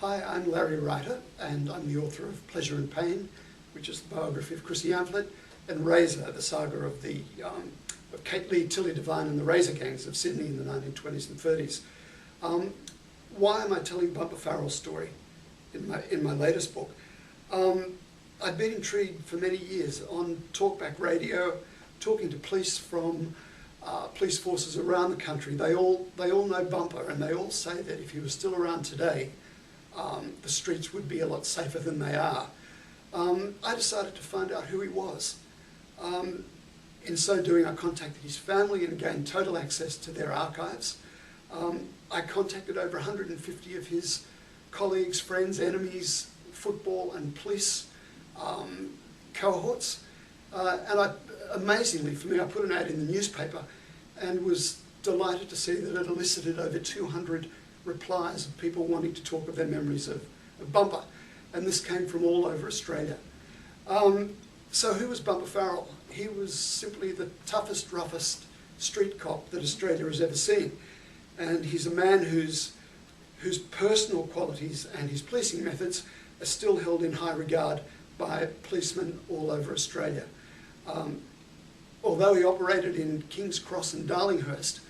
Hi, I'm Larry Reiter, and I'm the author of Pleasure and Pain, which is the biography of Chrissy Amphlett, and Razor, the saga of Kate Leigh, Tilly Devine, and the Razor gangs of Sydney in the 1920s and 30s. Why am I telling Bumper Farrell's story in my latest book? I've been intrigued for many years on talkback radio, talking to police from police forces around the country. They all know Bumper, and they all say that if he was still around today, the streets would be a lot safer than they are. I decided to find out who he was. In so doing, I contacted his family and gained total access to their archives. I contacted over 150 of his colleagues, friends, enemies, football and police cohorts. Amazingly for me, I put an ad in the newspaper and was delighted to see that it elicited over 200 replies of people wanting to talk of their memories of Bumper. And this came from all over Australia. So who was Bumper Farrell? He was simply the toughest, roughest street cop that Australia has ever seen. And he's a man whose personal qualities and his policing methods are still held in high regard by policemen all over Australia. Although he operated in King's Cross and Darlinghurst,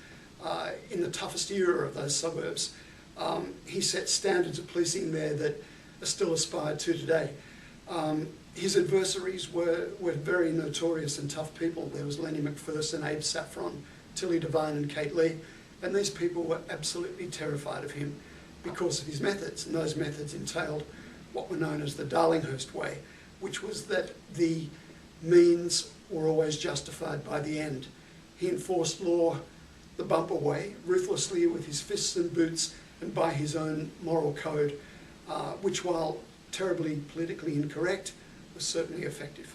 in the toughest era of those suburbs, he set standards of policing there that are still aspired to today. His adversaries were very notorious and tough people. There was Lenny McPherson, Abe Saffron, Tilly Devine and Kate Leigh, and these people were absolutely terrified of him because of his methods, and those methods entailed what were known as the Darlinghurst way, which was that the means were always justified by the end. He enforced law the Bumper way, ruthlessly with his fists and boots and by his own moral code, which, while terribly politically incorrect, was certainly effective.